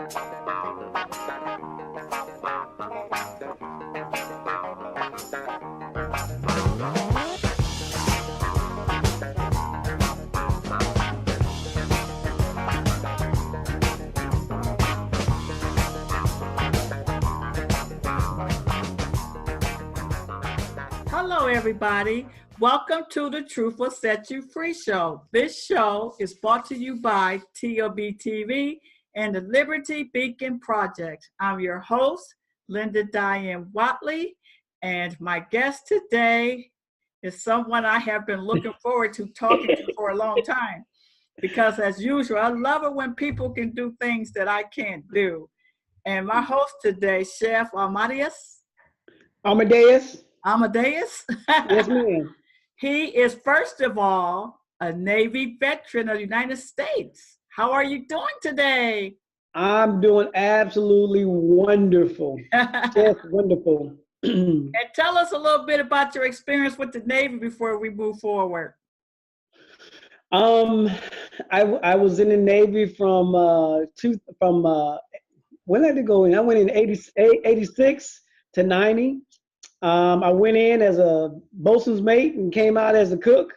Hello, everybody. Welcome to the Truth Will Set You Free show. This show is brought to you by TLBTV and the Liberty Beacon Project. I'm your host, Linda Diane Wattley, and my guest today is someone I have been looking forward to talking to for a long time. Because as usual, I love it when people can do things that I can't do. And my host today, Chef Amadeus. Amadeus? Yes, ma'am. He is, first of all, a Navy veteran of the United States. How are you doing today? I'm doing absolutely wonderful. Just wonderful. And tell us a little bit about your experience with the Navy before we move forward. I was in the Navy from when did I go in? I went in 86 to 90. I went in as a bosun's mate and came out as a cook.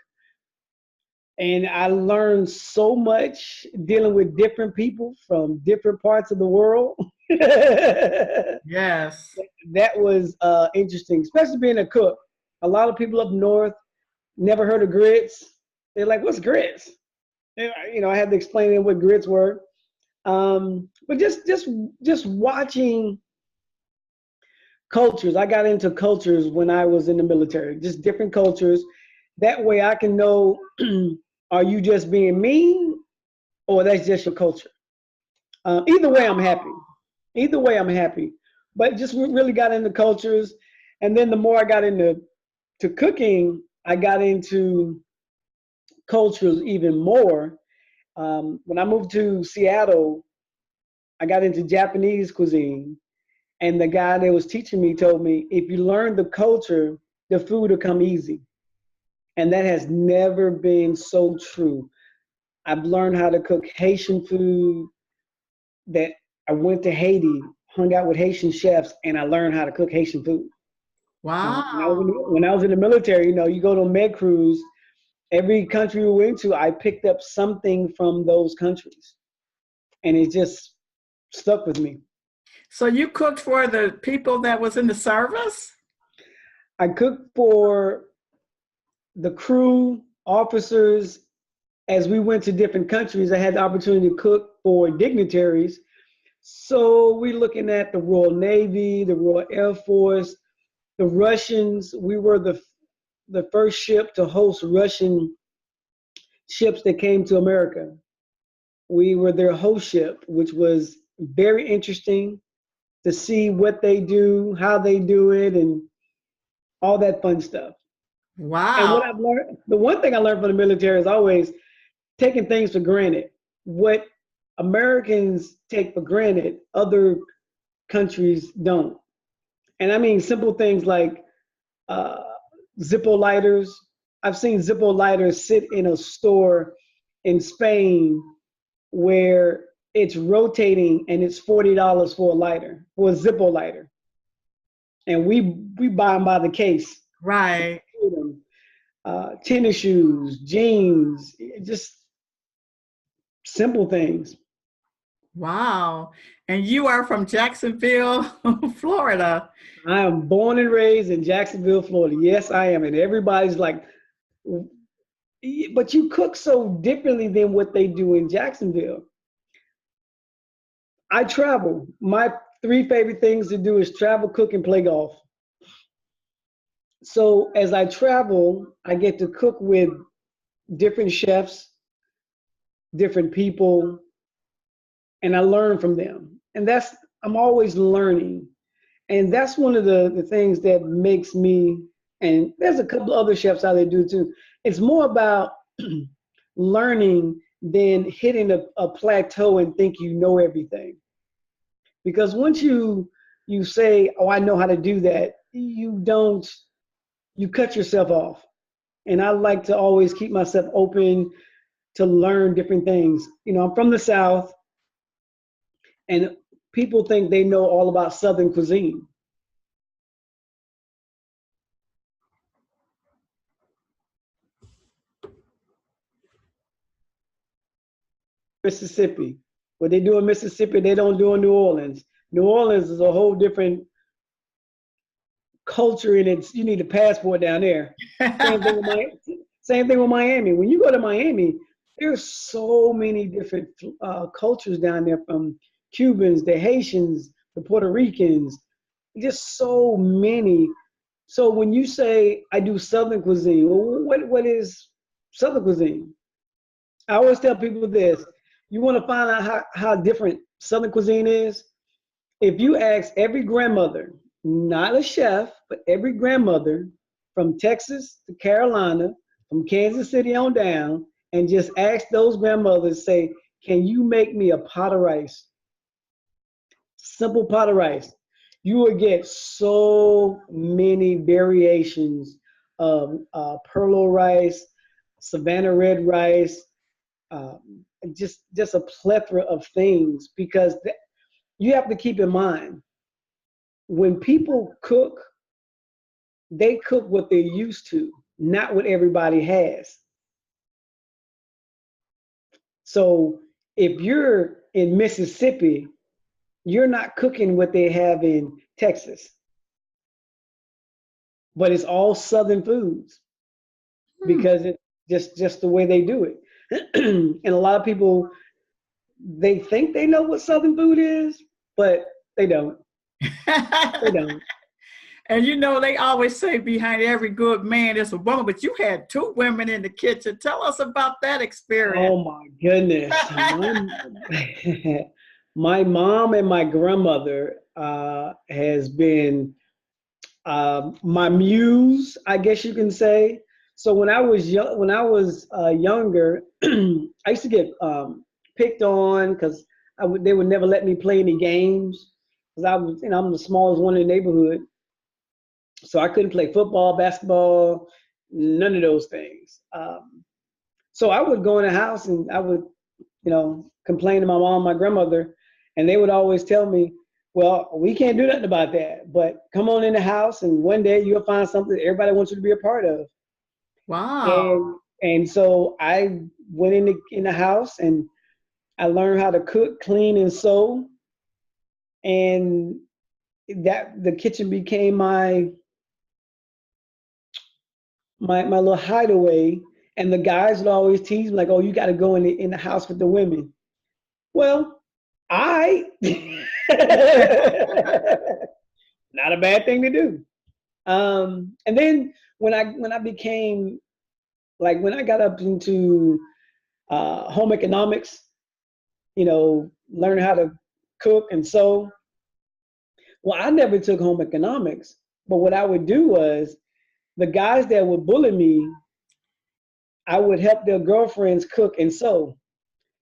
And I learned so much dealing with different people from different parts of the world. Yes. That was interesting, especially being a cook. A lot of people up north never heard of grits. They're like, what's grits? You know, I had to explain to them what grits were. But just watching cultures. I got into cultures when I was in the military, just different cultures. That way I can know, are you just being mean or that's just your culture? Either way, I'm happy. Either way, I'm happy. But just really got into cultures. And then the more I got into cooking, I got into cultures even more. When I moved to Seattle, I got into Japanese cuisine. And the guy that was teaching me told me, if you learn the culture, the food will come easy. And that has never been so true. I've learned how to cook Haitian food. That I went to Haiti, hung out with Haitian chefs, and I learned how to cook Haitian food. Wow. When I was in the military, you know, you go to a med cruise, every country we went to, I picked up something from those countries. And it just stuck with me. So you cooked for the people that was in the service? I cooked for the crew, officers. As we went to different countries, I had the opportunity to cook for dignitaries. So we're looking at the Royal Navy, the Royal Air Force, the Russians. We were the first ship to host Russian ships that came to America. We were their host ship, which was very interesting to see what they do, how they do it, and all that fun stuff. Wow. And what I've learned, the one thing I learned from the military is always taking things for granted. What Americans take for granted, other countries don't. And I mean simple things like Zippo lighters. I've seen Zippo lighters sit in a store in Spain where it's rotating and it's $40 for a lighter, for a Zippo lighter. And we buy them by the case. Right. Tennis shoes, jeans, just simple things. Wow. And you are from Jacksonville, Florida. I am born and raised in Jacksonville, Florida. Yes, I am. And everybody's like, but you cook so differently than what they do in Jacksonville. I travel. My 3 favorite things to do is travel, cook, and play golf. So as I travel, I get to cook with different chefs, different people, and I learn from them. And I'm always learning. And that's one of the things that makes me, and there's a couple other chefs out there do too. It's more about learning than hitting a plateau and think you know everything. Because once you say, oh, I know how to do that, you cut yourself off. And I like to always keep myself open to learn different things. You know, I'm from the South, And people think they know all about Southern cuisine. Mississippi. What they do in Mississippi, they don't do in New Orleans. New Orleans is a whole different culture, and you need a passport down there. Same thing with Miami. When you go to Miami, there's so many different cultures down there, from Cubans, the Haitians, the Puerto Ricans, just so many. So when you say I do Southern cuisine, well, what is Southern cuisine? I always tell people this: you want to find out how different Southern cuisine is? If you ask every grandmother, not a chef, but every grandmother from Texas to Carolina, from Kansas City on down, and just ask those grandmothers, say, can you make me a pot of rice? Simple pot of rice. You will get so many variations of perlo rice, Savannah red rice, just a plethora of things, because you have to keep in mind, when people cook, they cook what they're used to, not what everybody has. So if you're in Mississippi, you're not cooking what they have in Texas, but it's all Southern foods because it's just the way they do it. And a lot of people, they think they know what Southern food is, but they don't. They don't. And you know, they always say behind every good man there's a woman, but you had 2 women in the kitchen. Tell us about that experience. Oh my goodness. My mom and my grandmother has been my muse, I guess you can say. So when I was younger, I used to get picked on because they would never let me play any games, because I'm the smallest one in the neighborhood. So I couldn't play football, basketball, none of those things. So I would go in the house and I would, complain to my mom, my grandmother, and they would always tell me, well, we can't do nothing about that, but come on in the house and one day you'll find something everybody wants you to be a part of. Wow. And so I went in the house and I learned how to cook, clean, and sew. And that the kitchen became my little hideaway. And the guys would always tease me like, "Oh, you got to go in the house with the women." Well, not a bad thing to do. And then when I became, like, when I got up into home economics, learning how to cook and sew. Well, I never took home economics, but what I would do was, the guys that would bully me, I would help their girlfriends cook and sew.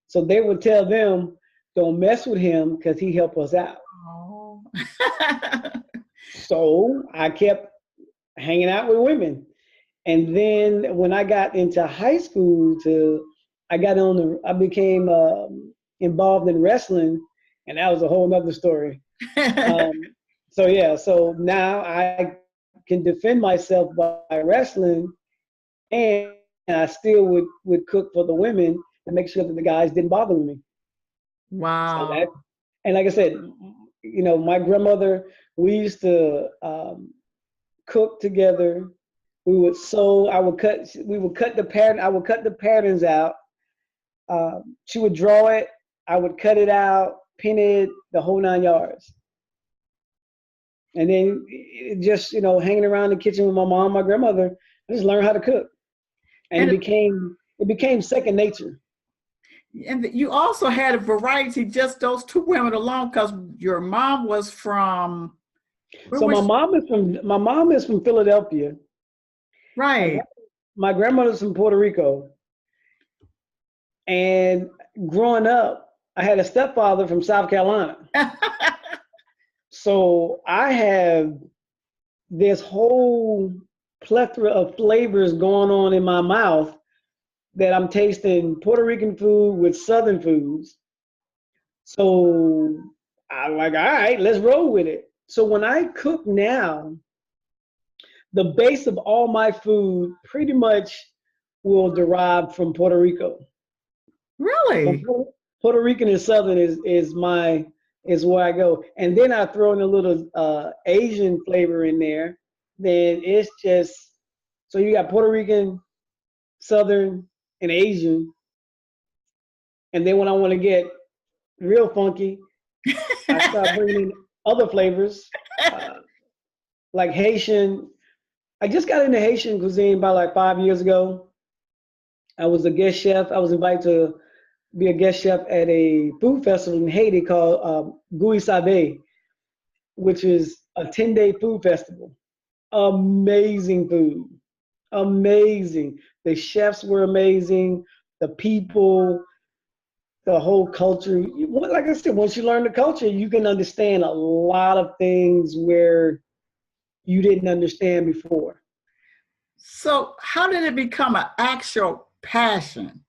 So they would tell them, don't mess with him because he helped us out. Oh. So I kept hanging out with women. And then when I got into high school, I became involved in wrestling, and that was a whole nother story. So now I can defend myself by wrestling, and I still would cook for the women to make sure that the guys didn't bother me. Wow. And like I said, my grandmother, we used to cook together. We would sew. I would cut the pattern. I would cut the patterns out. She would draw it. I would cut it out, pin it, the whole 9 yards. And then just, hanging around the kitchen with my mom, my grandmother, I just learned how to cook. And it became second nature. And you also had a variety, just those 2 women alone, because your mom was from. So my mom is from Philadelphia. Right. My grandmother's from Puerto Rico. And growing up, I had a stepfather from South Carolina. So I have this whole plethora of flavors going on in my mouth, that I'm tasting Puerto Rican food with Southern foods. So I'm like, all right, let's roll with it. So when I cook now, the base of all my food pretty much will derive from Puerto Rico. From Really? Puerto Rican and Southern is where I go, and then I throw in a little Asian flavor in there. Then it's just so you got Puerto Rican, Southern, and Asian, and then when I want to get real funky, I start bringing in other flavors uh, like Haitian. I just got into Haitian cuisine about like 5 years ago. I was a guest chef. I was invited to be a guest chef at a food festival in Haiti called Gui Sabe, which is a 10-day food festival. Amazing food. Amazing. The chefs were amazing. The people, the whole culture. Like I said, once you learn the culture, you can understand a lot of things where you didn't understand before. So how did it become an actual passion?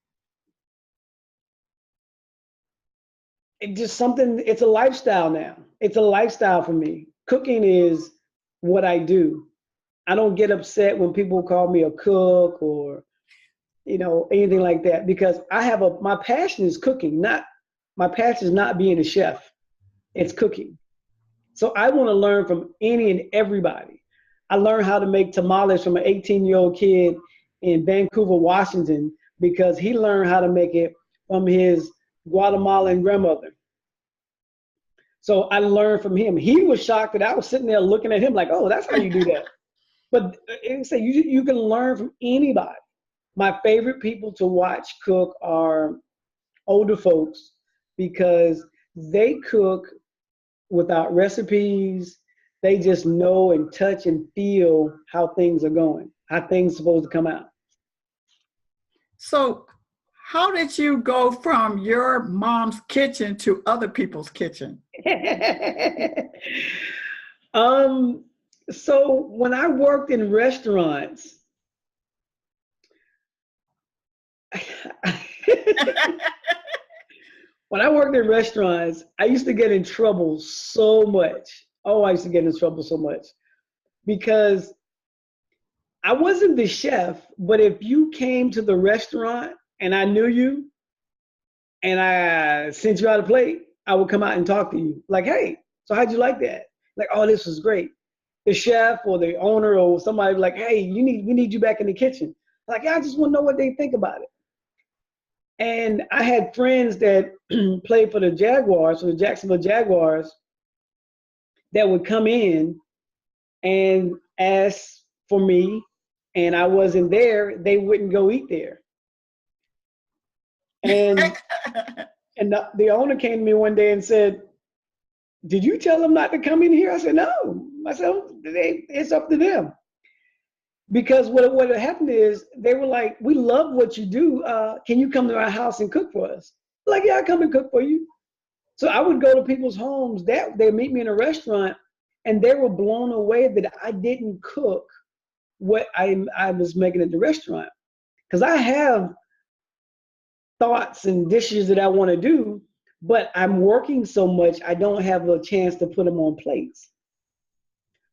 It's just something, it's a lifestyle now. It's a lifestyle for me. Cooking is what I do. I don't get upset when people call me a cook or, anything like that, because my passion is cooking, my passion is not being a chef. It's cooking. So I want to learn from any and everybody. I learned how to make tamales from an 18-year-old kid in Vancouver, Washington, because he learned how to make it from his Guatemalan grandmother. So I learned from him. He was shocked that I was sitting there looking at him like, oh, that's how you do that. But say you can learn from anybody. My favorite people to watch cook are older folks because they cook without recipes. They just know and touch and feel how things are going, how things are supposed to come out. So how did you go from your mom's kitchen to other people's kitchen? So when I worked in restaurants, when I worked in restaurants, I used to get in trouble so much. Oh, I used to get in trouble so much because I wasn't the chef, but if you came to the restaurant and I knew you and I sent you out a plate, I would come out and talk to you. Like, hey, so how'd you like that? Like, oh, this was great. The chef or the owner or somebody like, hey, we need you back in the kitchen. Like, yeah, I just want to know what they think about it. And I had friends that played for the Jaguars, for the Jacksonville Jaguars, that would come in and ask for me, and I wasn't there, they wouldn't go eat there. And the owner came to me one day and said, did you tell them not to come in here? I said, no. I said, it's up to them. Because what happened is they were like, we love what you do. Can you come to our house and cook for us? Like, yeah, I'll come and cook for you. So I would go to people's homes. They meet me in a restaurant, and they were blown away that I didn't cook what I was making at the restaurant. Because I have thoughts and dishes that I want to do, but I'm working so much, I don't have a chance to put them on plates.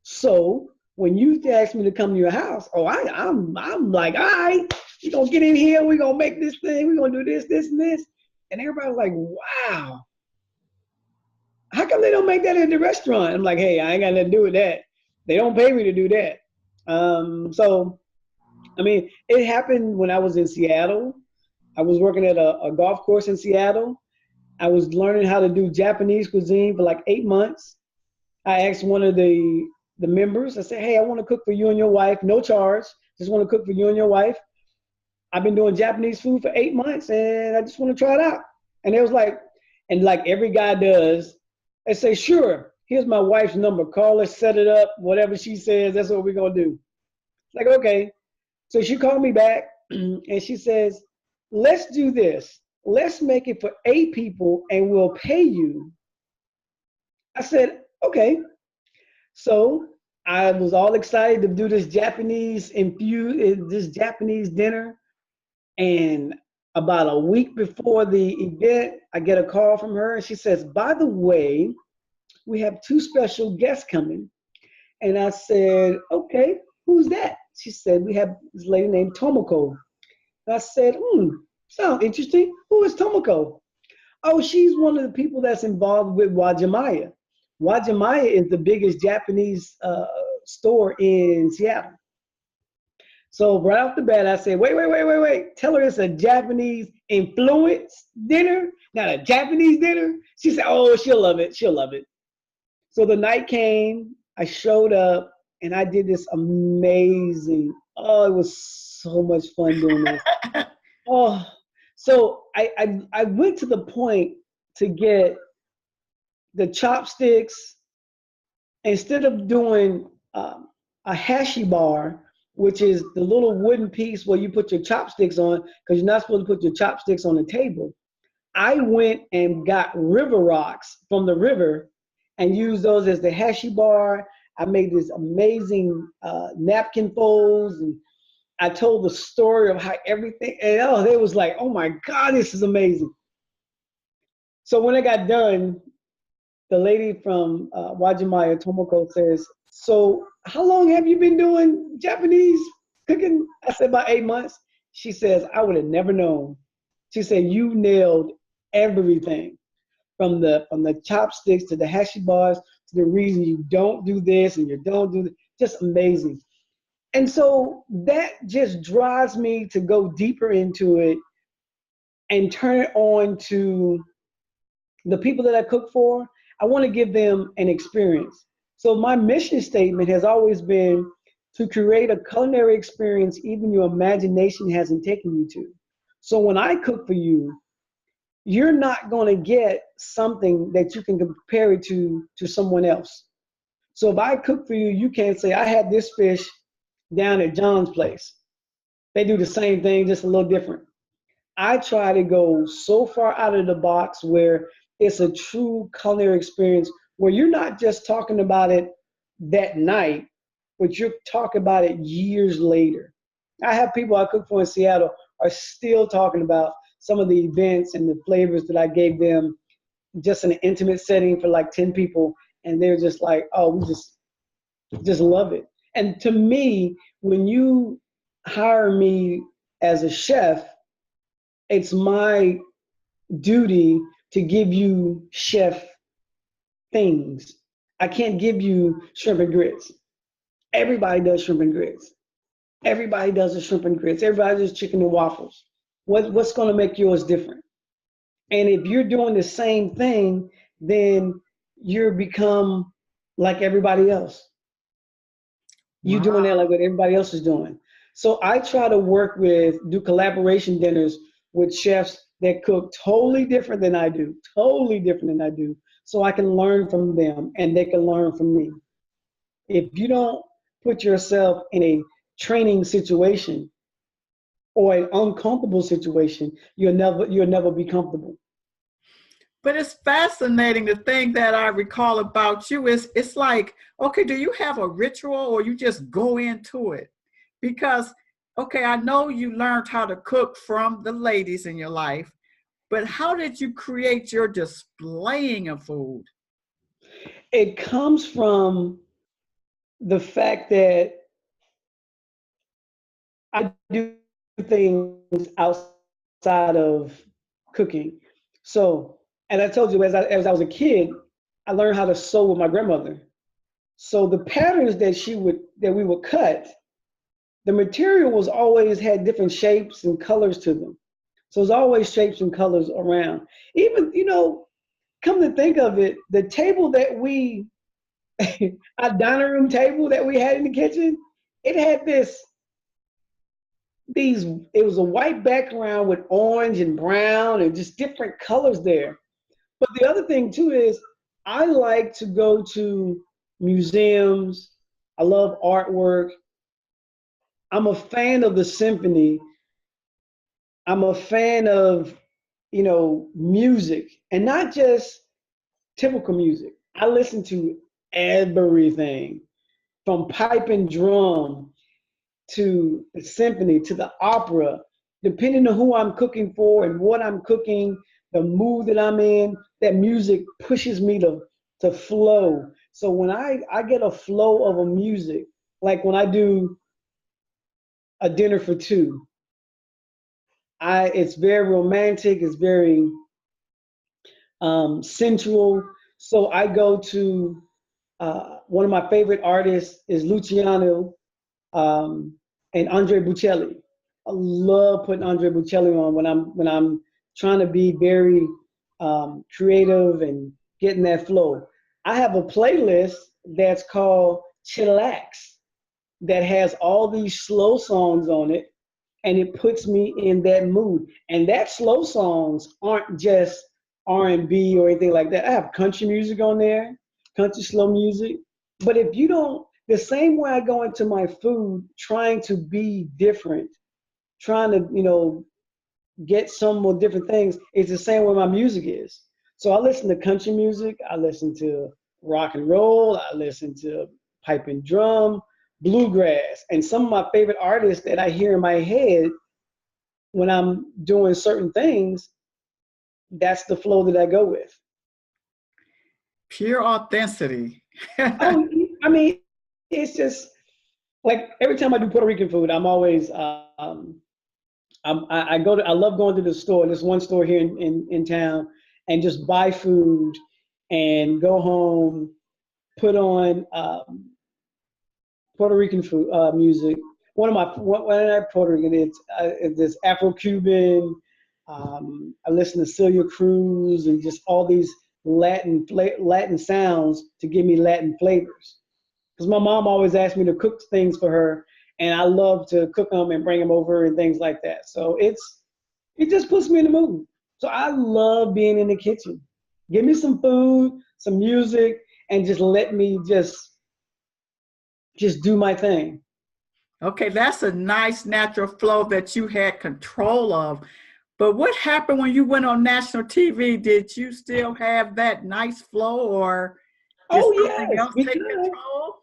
So when you ask me to come to your house, I'm like, all right, we're going to get in here, we're going to make this thing, we're going to do this, this, and this. And everybody's like, wow, how come they don't make that at the restaurant? I'm like, hey, I ain't got nothing to do with that. They don't pay me to do that. So, I mean, it happened when I was in Seattle. I was working at a golf course in Seattle. I was learning how to do Japanese cuisine for like 8 months. I asked one of the members, I said, hey, I want to cook for you and your wife, no charge. Just want to cook for you and your wife. I've been doing Japanese food for 8 months and I just want to try it out. And it was like, and like every guy does, they say, sure, here's my wife's number. Call her, set it up, whatever she says, that's what we're going to do. Like, okay. So she called me back and she says, let's do this. Let's make it for 8 people and we'll pay you. I said, okay. So I was all excited to do this Japanese dinner. And about a week before the event, I get a call from her and she says, by the way, we have two special guests coming. And I said, okay, who's that? She said, we have this lady named Tomoko. And I said, sounds interesting. Who is Tomoko? Oh, she's one of the people that's involved with Wajimaya. Wajimaya is the biggest Japanese store in Seattle. So right off the bat, I said, wait. Tell her it's a Japanese influence dinner, not a Japanese dinner. She said, oh, she'll love it. So the night came, I showed up, and I did this amazing, oh, it was so much fun doing this. Oh, so I went to the point to get the chopsticks, instead of doing a hashi bar, which is the little wooden piece where you put your chopsticks on, because you're not supposed to put your chopsticks on the table. I went and got river rocks from the river and used those as the hashi bar. I made this amazing napkin folds, and I told the story of how everything, and they was like, oh my God, this is amazing. So when I got done, the lady from Wajimaya, Tomoko, says, so how long have you been doing Japanese cooking? I said, about 8 months. She says, I would have never known. She said, you nailed everything, from the chopsticks to the hashi bars to the reason you don't do this and you don't do that. Just amazing. And so that just drives me to go deeper into it and turn it on to the people that I cook for. I want to give them an experience. So my mission statement has always been to create a culinary experience even your imagination hasn't taken you to. So when I cook for you, you're not going to get something that you can compare it to someone else. So if I cook for you, you can't say, I had this fish down at John's place. They do the same thing, just a little different. I try to go so far out of the box where it's a true culinary experience where you're not just talking about it that night, but you're talking about it years later. I have people I cook for in Seattle are still talking about some of the events and the flavors that I gave them just in an intimate setting for like 10 people. And they're just like, oh, we just love it. And to me, when you hire me as a chef, it's my duty to give you chef things. I can't give you shrimp and grits. Everybody does shrimp and grits. Everybody does the shrimp and grits. Everybody does chicken and waffles. What's going to make yours different? And if you're doing the same thing, then you become like everybody else. You're doing that like what everybody else is doing. So I try to do collaboration dinners with chefs that cook totally different than I do, so I can learn from them and they can learn from me. If you don't put yourself in a training situation or an uncomfortable situation, you'll never be comfortable. But it's fascinating. The thing that I recall about you is it's like, okay, do you have a ritual or you just go into it? Because, okay, I know you learned how to cook from the ladies in your life, but how did you create your displaying of food? It comes from the fact that I do things outside of cooking. So, and I told you, as I was a kid, I learned how to sew with my grandmother. So the patterns that we would cut, the material was always had different shapes and colors to them. So there's always shapes and colors around. Even, come to think of it, the table that our dining room table that we had in the kitchen, it had it was a white background with orange and brown and just different colors there. But the other thing too is I like to go to museums. I love artwork. I'm a fan of the symphony. I'm a fan of, music, and not just typical music. I listen to everything from pipe and drum to the symphony to the opera, depending on who I'm cooking for and what I'm cooking, the mood that I'm in. That music pushes me to to flow. So when I get a flow of a music, like when I do a dinner for two, it's very romantic, it's very sensual. So I go to one of my favorite artists is Luciano and Andre Bocelli. I love putting Andre Bocelli on when I'm trying to be very creative and getting that flow. I have a playlist that's called Chillax that has all these slow songs on it, and it puts me in that mood. And that slow songs aren't just R&B or anything like that. I have country music on there, country slow music. But if you don't, the same way I go into my food, trying to be different, trying to, get some more different things, it's the same way my music is. So I listen to country music, I listen to rock and roll, I listen to pipe and drum, bluegrass, and some of my favorite artists that I hear in my head when I'm doing certain things, that's the flow that I go with. Pure authenticity. Oh, I mean, it's just like every time I do Puerto Rican food, I'm always I love going to the store. There's one store here in town, and just buy food and go home, put on Puerto Rican food music. One of Puerto Rican, it's Afro-Cuban. I listen to Celia Cruz and just all these Latin sounds to give me Latin flavors. Because my mom always asked me to cook things for her, and I love to cook them and bring them over and things like that. So it just puts me in the mood. So I love being in the kitchen. Give me some food, some music, and just let me just do my thing. Okay, that's a nice natural flow that you had control of. But what happened when you went on national TV? Did you still have that nice flow, or did something else take control?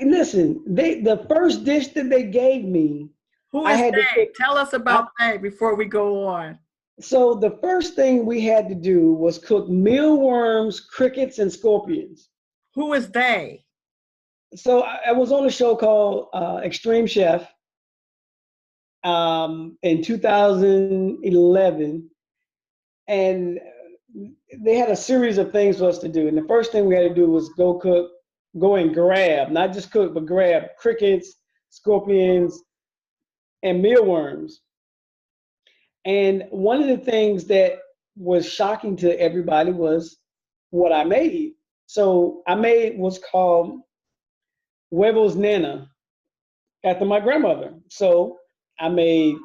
Listen, the first dish that they gave me, who is Dave? Tell us about Dave before we go on. So the first thing we had to do was cook mealworms, crickets, and scorpions. Who is they? So I was on a show called Extreme Chef in 2011, and they had a series of things for us to do. And the first thing we had to do was go and grab, not just cook, but grab crickets, scorpions, and mealworms. And one of the things that was shocking to everybody was what I made. So I made what's called huevos nana after my grandmother. So I made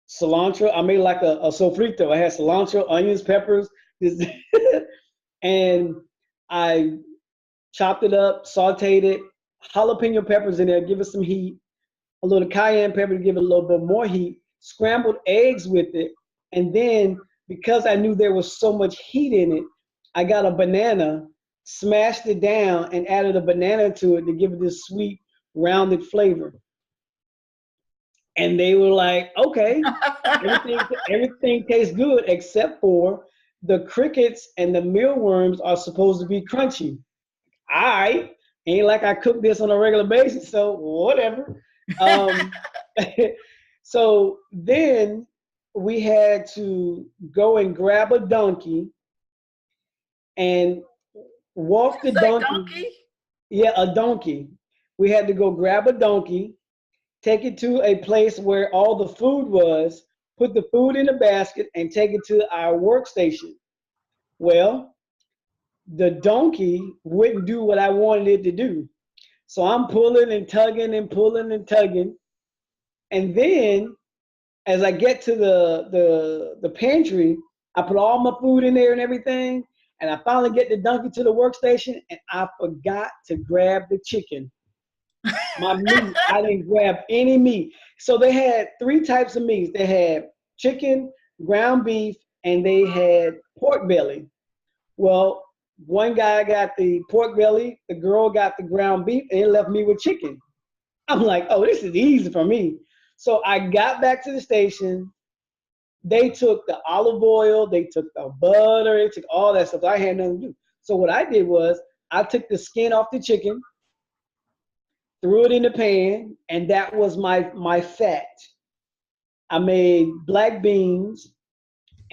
cilantro. I made like a sofrito. I had cilantro, onions, peppers, and I chopped it up, sauteed it, jalapeno peppers in there, give it some heat, a little cayenne pepper to give it a little bit more heat, scrambled eggs with it, and then because I knew there was so much heat in it, I got a banana, smashed it down, and added a banana to it to give it this sweet, rounded flavor. And they were like, okay, everything tastes good except for the crickets and the mealworms are supposed to be crunchy. Ain't like I cook this on a regular basis, so whatever. So then we had to go and grab a donkey and walk the donkey. Yeah, a donkey. We had to go grab a donkey, take it to a place where all the food was, put the food in a basket, and take it to our workstation. Well, the donkey wouldn't do what I wanted it to do. So I'm pulling and tugging and pulling and tugging. And then as I get to the pantry, I put all my food in there and everything. And I finally get the donkey to the workstation, and I forgot to grab the chicken. My meat, I didn't grab any meat. So they had 3 types of meats. They had chicken, ground beef, and they had pork belly. Well, one guy got the pork belly, the girl got the ground beef, and it left me with chicken. I'm like, oh, this is easy for me. So I got back to the station. They took the olive oil, they took the butter, they took all that stuff. I had nothing to do. So what I did was I took the skin off the chicken, threw it in the pan, and that was my fat. I made black beans,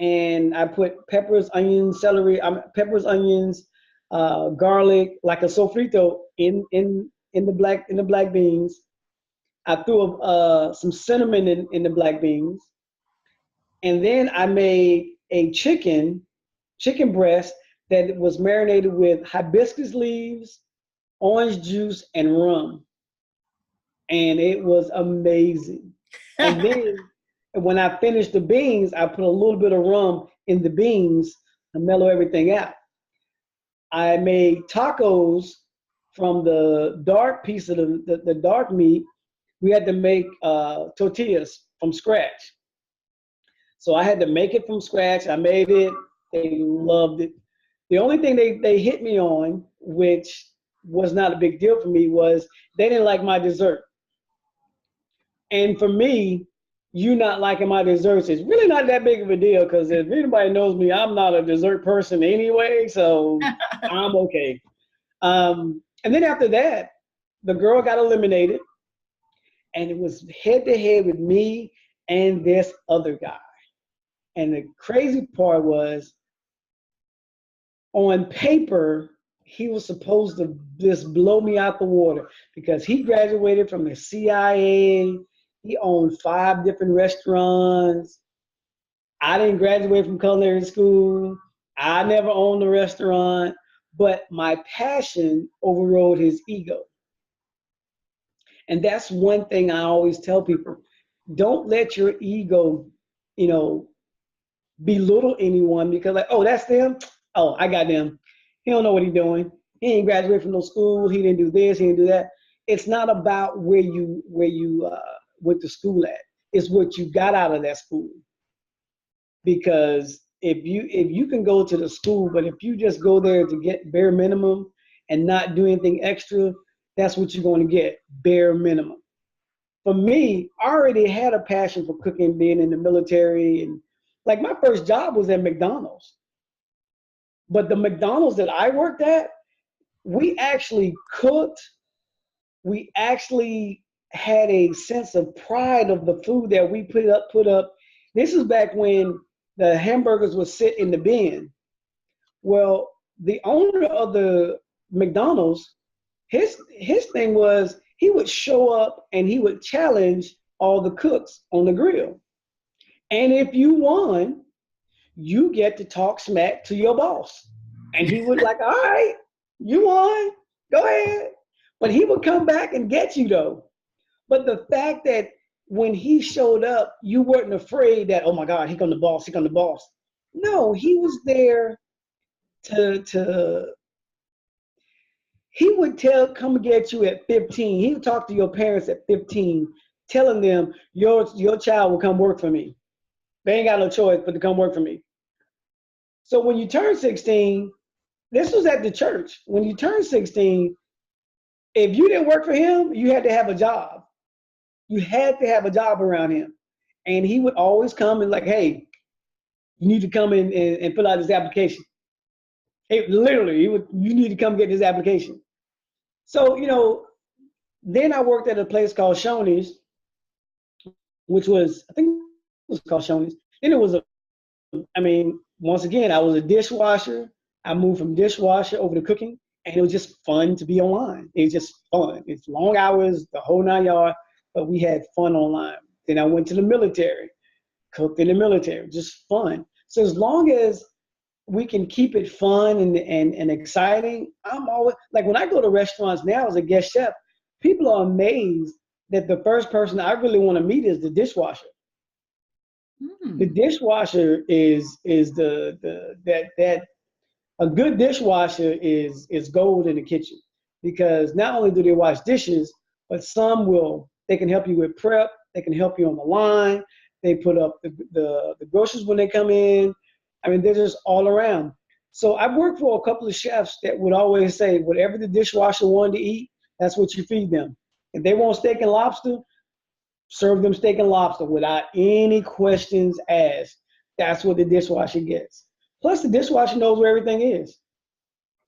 and I put peppers, onions, celery, peppers, onions, garlic, like a sofrito in the black beans. I threw some cinnamon in the black beans, and then I made a chicken breast that was marinated with hibiscus leaves, orange juice, and rum, and it was amazing. And then when I finished the beans, I put a little bit of rum in the beans to mellow everything out. I made tacos from the dark piece of the dark meat. We had to make tortillas from scratch. So I had to make it from scratch. I made it. They loved it. The only thing they hit me on, which was not a big deal for me, was they didn't like my dessert. And for me, you not liking my desserts is really not that big of a deal, because if anybody knows me, I'm not a dessert person anyway, so I'm okay. And then after that, the girl got eliminated, and it was head to head with me and this other guy. And the crazy part was, on paper, he was supposed to just blow me out the water because he graduated from the CIA. He owned 5 different restaurants. I didn't graduate from culinary school. I never owned a restaurant, but my passion overrode his ego. And that's one thing I always tell people. Don't let your ego, belittle anyone because, like, oh, that's them. Oh, I got them. He don't know what he's doing. He ain't graduated from no school. He didn't do this. He didn't do that. It's not about where you went to school at. It's what you got out of that school. Because if you can go to the school, but if you just go there to get bare minimum and not do anything extra, that's what you're going to get, bare minimum. For me, I already had a passion for cooking, being in the military, and like my first job was at McDonald's. But the McDonald's that I worked at, we actually cooked. We actually had a sense of pride of the food that we put up. This is back when the hamburgers would sit in the bin. Well, the owner of the McDonald's, his thing was he would show up and he would challenge all the cooks on the grill. And if you won, you get to talk smack to your boss. And he was like, all right, you won, go ahead. But he would come back and get you though. But the fact that when he showed up, you weren't afraid that, oh my God, here come the boss, here come the boss. No, he was there he would come and get you at 15. He would talk to your parents at 15, telling them your child will come work for me. They ain't got no choice but to come work for me. So when you turn 16, this was at the church. When you turn 16, if you didn't work for him, you had to have a job. You had to have a job around him. And he would always come and like, hey, you need to come in and fill out this application. Hey, literally, you need to come get this application. So, then I worked at a place called Shoney's, which was, I think it was called Shoney's. Then it was once again, I was a dishwasher. I moved from dishwasher over to cooking, and it was just fun to be online. It was just fun. It's long hours, the whole 9 yards, but we had fun online. Then I went to the military, cooked in the military, just fun. So as long as we can keep it fun and exciting, I'm always, like when I go to restaurants now as a guest chef, people are amazed that the first person I really want to meet is the dishwasher. The dishwasher is a good dishwasher is gold in the kitchen, because not only do they wash dishes, but they can help you with prep, they can help you on the line, they put up the groceries when they come in. They're just all around. So I've worked for a couple of chefs that would always say, whatever the dishwasher wanted to eat, that's what you feed them. If they want steak and lobster, serve them steak and lobster without any questions asked. That's what the dishwasher gets. Plus, the dishwasher knows where everything is.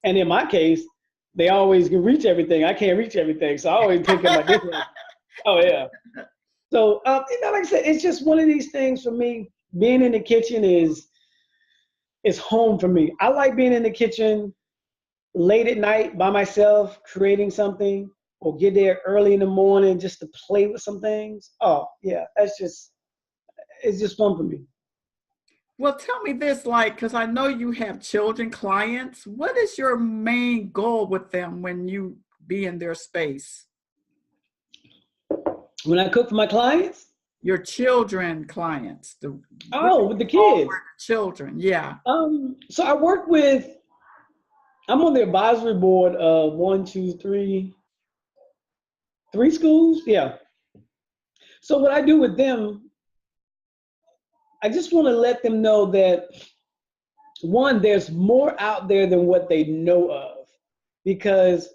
And in my case, they always can reach everything. I can't reach everything. So I always pick up my dishes. Oh, yeah. So, like I said, it's just one of these things for me. Being in the kitchen is home for me. I like being in the kitchen late at night by myself, creating something, or get there early in the morning just to play with some things. Oh, yeah, it's just fun for me. Well, tell me this, like, because I know you have children clients. What is your main goal with them when you be in their space? When I cook for my clients? Your children clients. Oh, with the kids. Children, yeah. So I'm on the advisory board of three schools. Yeah. So what I do with them, I just want to let them know that one, there's more out there than what they know of. Because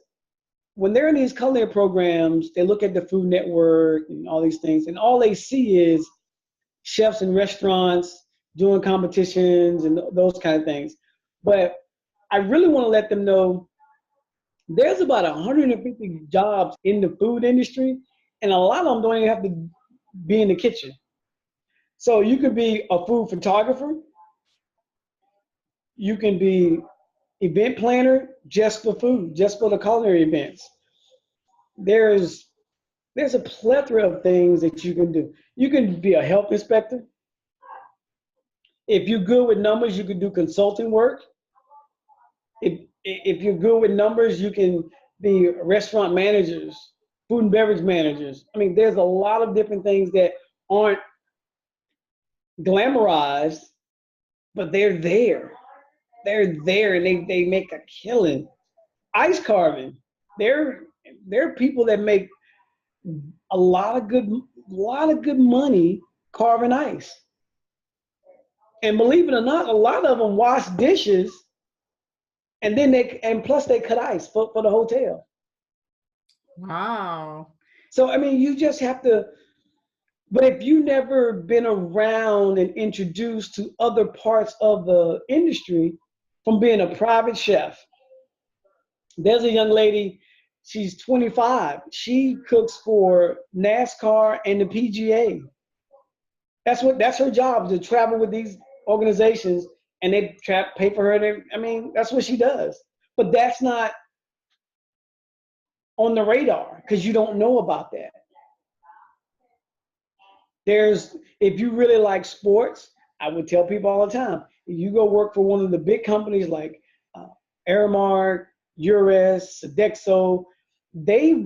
when they're in these culinary programs, they look at the Food Network and all these things, and all they see is chefs in restaurants doing competitions and those kind of things. But I really want to let them know there's about 150 jobs in the food industry, and a lot of them don't even have to be in the kitchen. So you could be a food photographer, you can be event planner just for food, just for the culinary events. There's a plethora of things that you can do. You can be a health inspector. If you're good with numbers, you can do consulting work. If you're good with numbers, you can be restaurant managers, food and beverage managers. I mean, there's a lot of different things that aren't glamorized, but they're there. They're there, and they make a killing. Ice carving. There are people that make a lot of good money carving ice. And believe it or not, a lot of them wash dishes, and plus they cut ice for the hotel. Wow. So I mean, you just have to. But if you've never been around and introduced to other parts of the industry, from being a private chef, there's a young lady, she's 25. She cooks for NASCAR and the PGA. That's her job, to travel with these organizations, and they pay for her. I mean, that's what she does. But that's not on the radar because you don't know about that. If you really like sports, I would tell people all the time, if you go work for one of the big companies like Aramark, Ures, Sodexo, they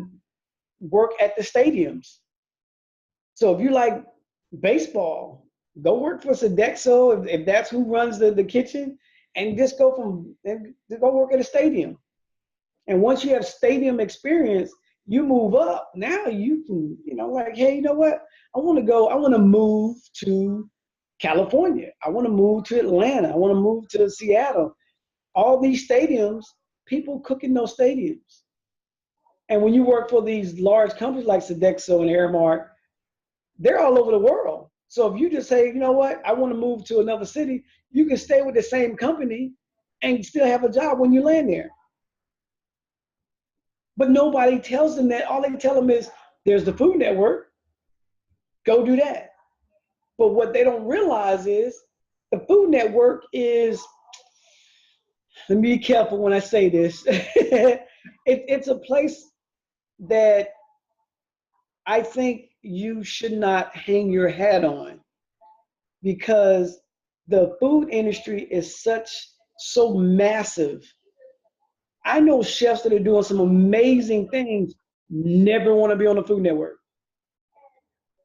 work at the stadiums. So if you like baseball, go work for Sodexo if that's who runs the kitchen, and just go work at a stadium. And once you have stadium experience, you move up. Now you can, like, hey, you know what? I want to move to California. I want to move to Atlanta. I want to move to Seattle. All these stadiums, people cook in those stadiums. And when you work for these large companies like Sodexo and Aramark, they're all over the world. So if you just say, you know what, I want to move to another city, you can stay with the same company and still have a job when you land there. But nobody tells them that. All they tell them is, there's the Food Network, go do that. But what they don't realize is the Food Network is, let me be careful when I say this, it's a place that I think you should not hang your hat on, because the food industry is so massive. I know chefs that are doing some amazing things, never want to be on the Food Network.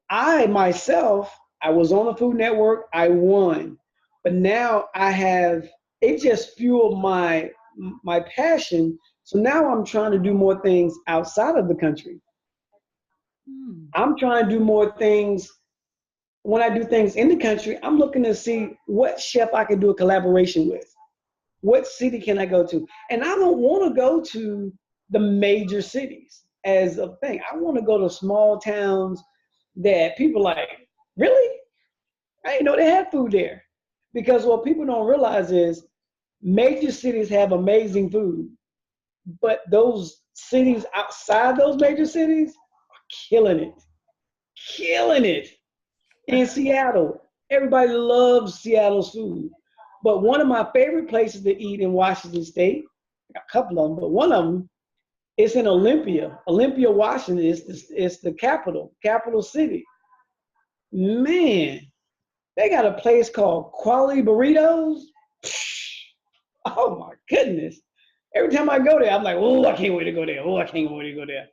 I myself, I was on the Food Network, I won. But now it just fueled my passion. So now I'm trying to do more things outside of the country. I'm trying to do more things. When I do things in the country, I'm looking to see what chef I can do a collaboration with. What city can I go to? And I don't want to go to the major cities as a thing. I want to go to small towns that people like, really? I didn't know they had food there. Because what people don't realize is Major cities have amazing food, but those cities outside those major cities are killing it. In Seattle, everybody loves Seattle's food. But one of my favorite places to eat in Washington State, a couple of them, but one of them is in Olympia. Olympia, Washington is the capital city. Man, they got a place called Quality Burritos. Oh my goodness. Every time I go there, I'm like, oh, I can't wait to go there. Oh, I can't wait to go there.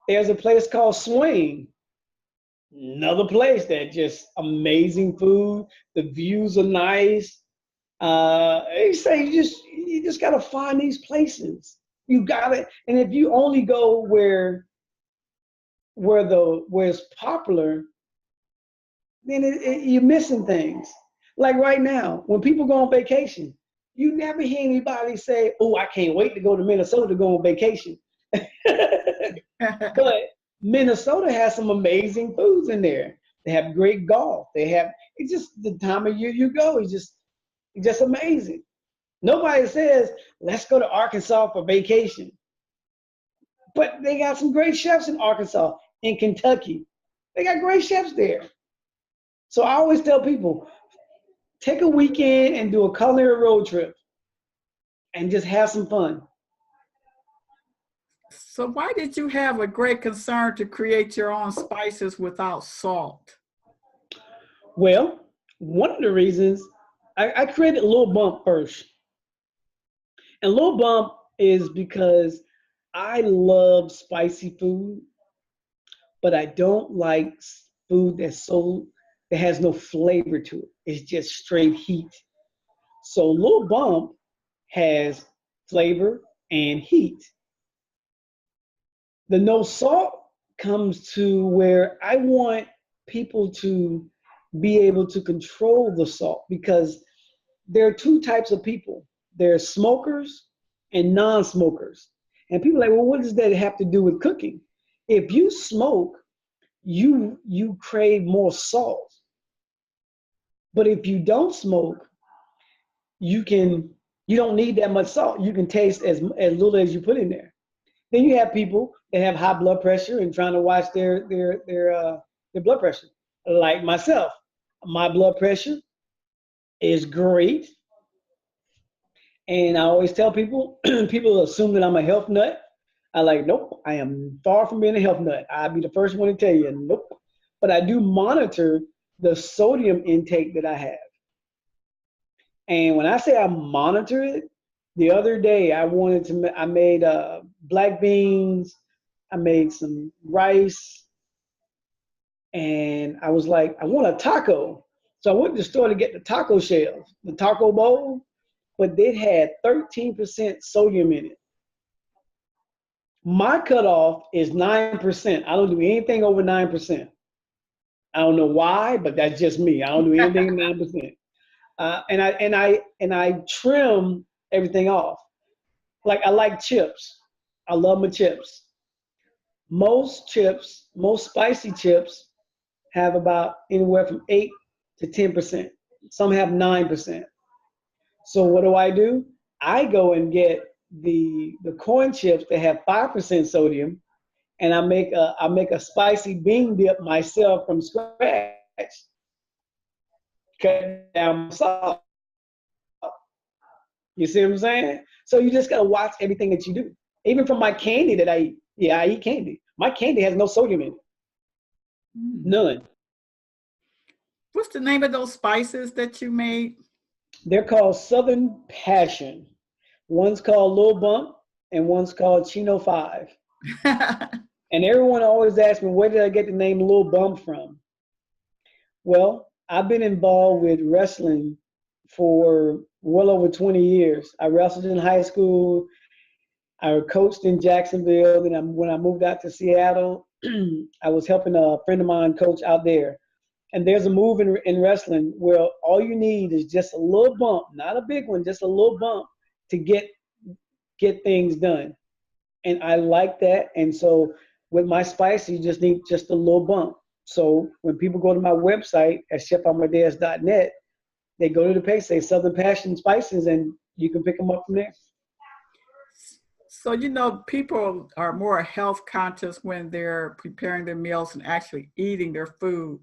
There's a place called Swing. Another place that just amazing food. The views are nice. They say you just gotta find these places. You gotta, and if you only go where it's popular, then you're missing things. Like right now, when people go on vacation, you never hear anybody say, "Oh, I can't wait to go to Minnesota to go on vacation." But Minnesota has some amazing foods in there. They have great golf. It's just the time of year you go. It's just amazing. Nobody says, let's go to Arkansas for vacation. But they got some great chefs in Arkansas, in Kentucky. They got great chefs there. So I always tell people, take a weekend and do a culinary road trip and just have some fun. So why did you have a great concern to create your own spices without salt? Well, one of the reasons I created Lil Bump first. And Lil Bump is because I love spicy food, but I don't like food that has no flavor to it. It's just straight heat. So Lil Bump has flavor and heat. The no salt comes to where I want people to be able to control the salt, because there are two types of people. There's smokers and non-smokers. And people are like, well, what does that have to do with cooking? If you smoke, you crave more salt. But if you don't smoke, you don't need that much salt. You can taste as little as you put in there. Then you have people that have high blood pressure and trying to watch their blood pressure. Like myself, my blood pressure is great. And I always tell people, people assume that I'm a health nut. I like, nope, I am far from being a health nut. I'll be the first one to tell you, nope. But I do monitor the sodium intake that I have. And when I say I monitor it, the other day I made black beans, I made some rice, and I was like, I want a taco. So I went to the store to get the taco shells, the taco bowl, but it had 13% sodium in it. My cutoff is 9%. I don't do anything over 9%. I don't know why, but that's just me. I don't do anything 9%. And I trim everything off. Like I like chips. I love my chips. Most spicy chips have about anywhere from 8 to 10%. Some have 9%. So what do? I go and get the corn chips that have 5% sodium, and I make a spicy bean dip myself from scratch. Cut down my salt. You see what I'm saying? So you just gotta watch everything that you do. Even from my candy that I eat. Yeah, I eat candy. My candy has no sodium in it. None. What's the name of those spices that you made? They're called Southern Passion. One's called Lil Bump and one's called Chino 5. And everyone always asks me, where did I get the name Lil Bump from? Well, I've been involved with wrestling for well over 20 years. I wrestled in high school. I coached in Jacksonville. Then when I moved out to Seattle, I was helping a friend of mine coach out there. And there's a move in wrestling where all you need is just a little bump, not a big one, just a little bump to get things done. And I like that. And so with my spice, you just need just a little bump. So when people go to my website at chefamadeus.net, They go to the page, say Southern Passion Spices, and you can pick them up from there. So, you know, people are more health conscious when they're preparing their meals and actually eating their food.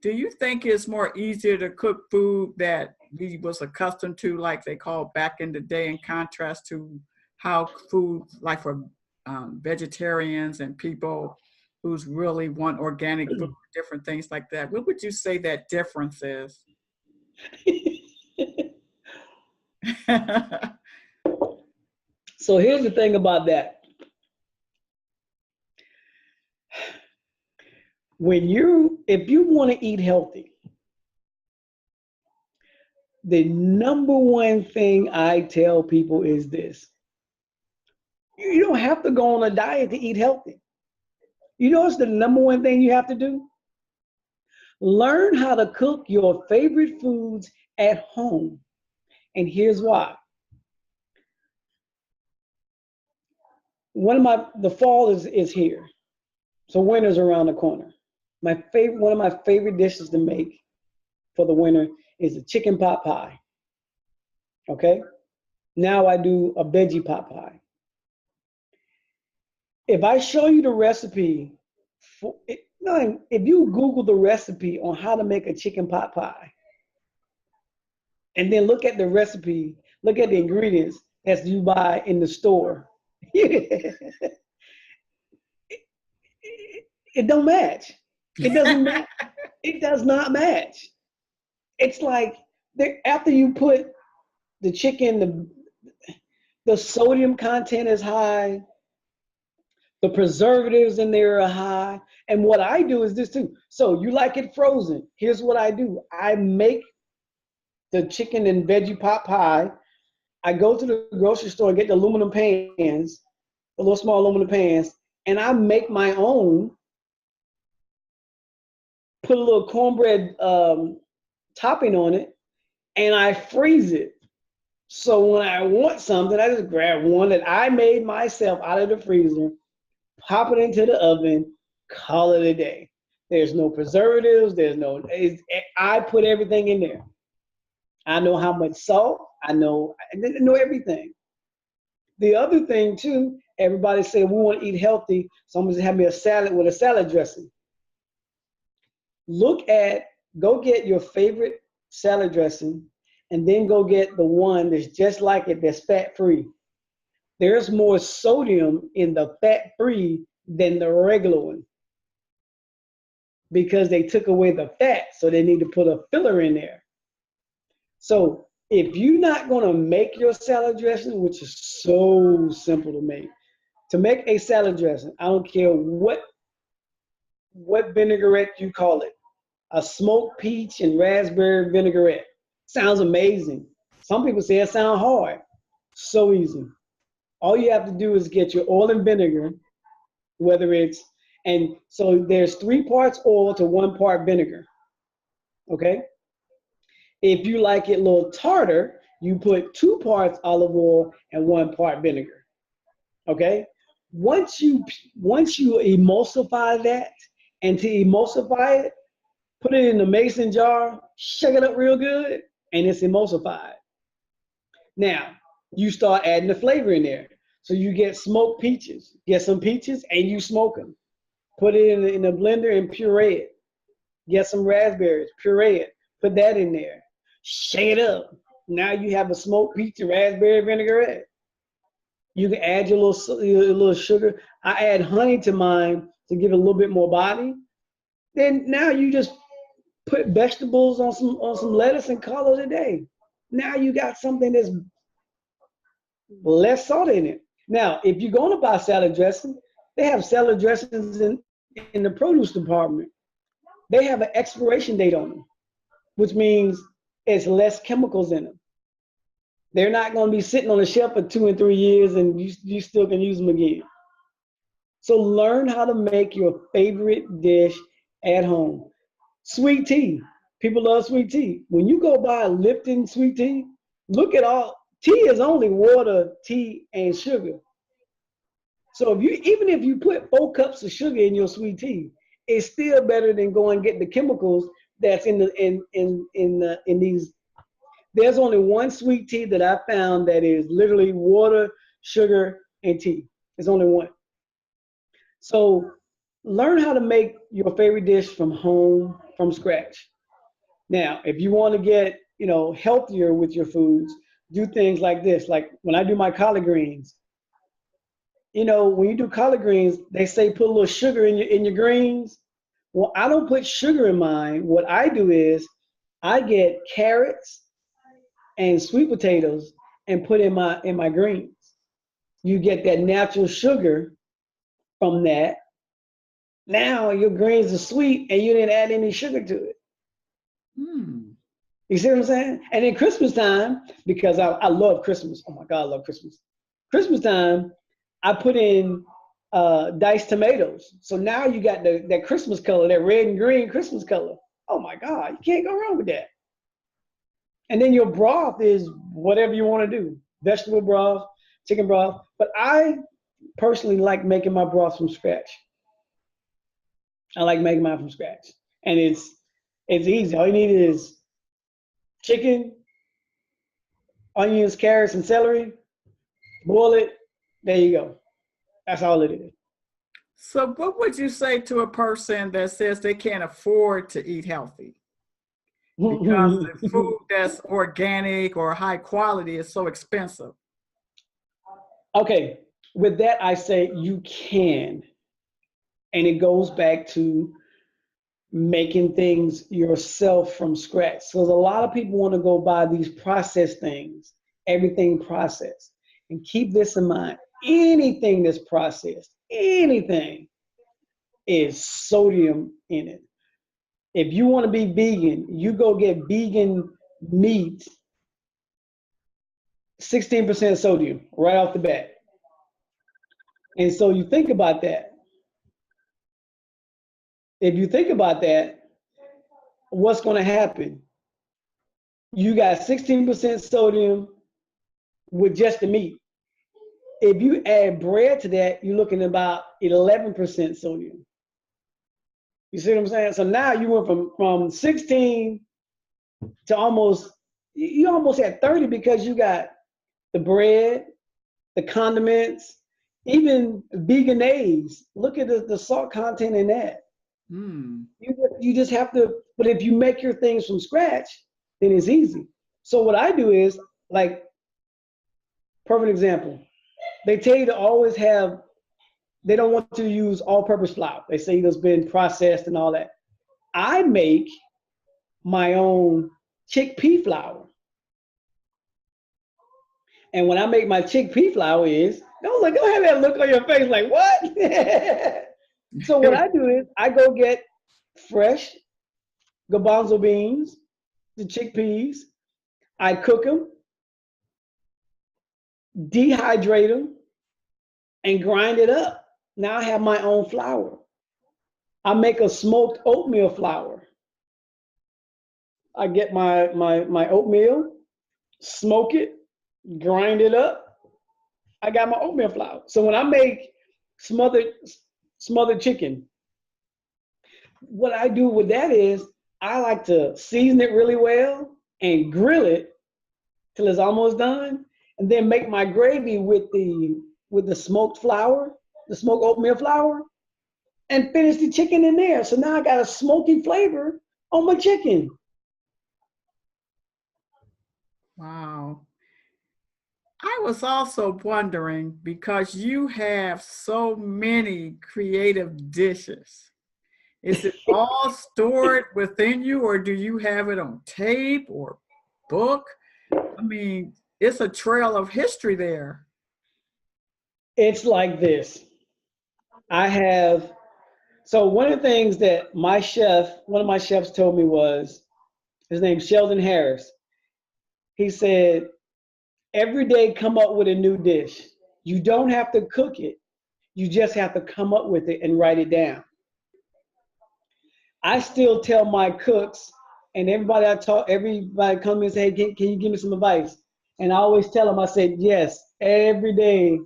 Do you think it's more easier to cook food that we was accustomed to, like they called back in the day, in contrast to how food, like for vegetarians and people who's really want organic food, different things like that? What would you say that difference is? So here's the thing about that. If you want to eat healthy, the number one thing I tell people is this. You don't have to go on a diet to eat healthy. You know what's the number one thing you have to do? Learn how to cook your favorite foods at home. And here's why. The fall is here. So winter's around the corner. One of my favorite dishes to make for the winter is a chicken pot pie. Okay? Now I do a veggie pot pie. If I show you the recipe, if you Google the recipe on how to make a chicken pot pie, and then look at the recipe, look at the ingredients that you buy in the store, it don't match. It doesn't match. It does not match. It's like after you put the chicken, the sodium content is high, the preservatives in there are high. And what I do is this too. So you like it frozen. Here's what I do. I make the chicken and veggie pot pie. I go to the grocery store and get the aluminum pans, the little small aluminum pans, and I make my own. Put a little cornbread topping on it, and I freeze it. So when I want something, I just grab one that I made myself out of the freezer, pop it into the oven, call it a day. There's no preservatives. I put everything in there. I know how much salt. I know everything. The other thing too, everybody say we want to eat healthy, so I'm gonna have me a salad with a salad dressing. Go get your favorite salad dressing, and then go get the one that's just like it, that's fat-free. There's more sodium in the fat-free than the regular one because they took away the fat, so they need to put a filler in there. So if you're not going to make your salad dressing, which is so simple to make a salad dressing, I don't care what vinaigrette you call it, a smoked peach and raspberry vinaigrette. Sounds amazing. Some people say it sounds hard. So easy. All you have to do is get your oil and vinegar, and so there's 3 parts oil to 1 part vinegar. Okay? If you like it a little tartar, you put 2 parts olive oil and 1 part vinegar. Okay? Once you emulsify that, and to emulsify it, put it in a mason jar, shake it up real good, and it's emulsified. Now, you start adding the flavor in there. So you get smoked peaches. Get some peaches and you smoke them. Put it in a blender and puree it. Get some raspberries, puree it. Put that in there. Shake it up. Now you have a smoked peach and raspberry vinaigrette. You can add your little sugar. I add honey to mine to give it a little bit more body. Then now you just put vegetables on some lettuce and call it a day. Now you got something that's less salt in it. Now, if you're going to buy salad dressing, they have salad dressings in the produce department. They have an expiration date on them, which means it's less chemicals in them. They're not going to be sitting on the shelf for 2 and 3 years and you still can use them again. So learn how to make your favorite dish at home. Sweet tea. People love sweet tea. When you go buy Lipton sweet tea, tea is only water, tea, and sugar. So even if you put 4 cups of sugar in your sweet tea, it's still better than going and get the chemicals that's in these There's only one sweet tea that I found that is literally water, sugar, and tea. There's only one. So learn how to make your favorite dish from home, from scratch. Now, if you want to get, healthier with your foods, do things like this. Like when I do my collard greens, when you do collard greens, they say put a little sugar in your greens. Well, I don't put sugar in mine. What I do is I get carrots and sweet potatoes and put in my greens. You get that natural sugar from that. Now your greens are sweet and you didn't add any sugar to it. You see what I'm saying? And then Christmas time, because I love Christmas. Oh my God, I love Christmas. Christmas time, I put in diced tomatoes. So now you got that Christmas color, that red and green Christmas color. Oh my God, you can't go wrong with that. And then your broth is whatever you want to do. Vegetable broth, chicken broth. But I personally like making my broth from scratch. I like making mine from scratch. And it's easy. All you need is chicken, onions, carrots, and celery. Boil it. There you go. That's all it is. So what would you say to a person that says they can't afford to eat healthy because the food that's organic or high quality is so expensive? Okay, with that I say you can. And it goes back to making things yourself from scratch. So a lot of people want to go buy these processed things, everything processed. And keep this in mind, anything that's processed, anything is sodium in it. If you want to be vegan, you go get vegan meat, 16% sodium right off the bat. And so you think about that. If you think about that, what's going to happen? You got 16% sodium with just the meat. If you add bread to that, you're looking at about 11% sodium. You see what I'm saying? So now you went from 16 to you almost at 30 because you got the bread, the condiments, even veganese. Look at the salt content in that. You just have to, but if you make your things from scratch, then it's easy. So what I do is, like, perfect example, they tell you to always they don't want to use all-purpose flour. They say it's been processed and all that. I make my own chickpea flour. And when I make my chickpea flour don't have that look on your face like, what? So what I do is I go get fresh garbanzo beans, the chickpeas. I cook them, dehydrate them, and grind it up. Now I have my own flour. I make a smoked oatmeal flour. I get my oatmeal, smoke it, grind it up. I got my oatmeal flour. So when I make smothered chicken, what I do with that is I like to season it really well and grill it till it's almost done, and then make my gravy with the smoked flour, the smoked oatmeal flour, and finish the chicken in there. So now I got a smoky flavor on my chicken. Wow. I was also wondering, because you have so many creative dishes, is it all stored within you, or do you have it on tape or book? I mean, it's a trail of history there. It's like this. So one of the things that one of my chefs told me was, his name's Sheldon Harris. He said, every day come up with a new dish. You don't have to cook it. You just have to come up with it and write it down. I still tell my cooks and everybody come and say, hey, can you give me some advice? And I always tell them, I said, yes, every day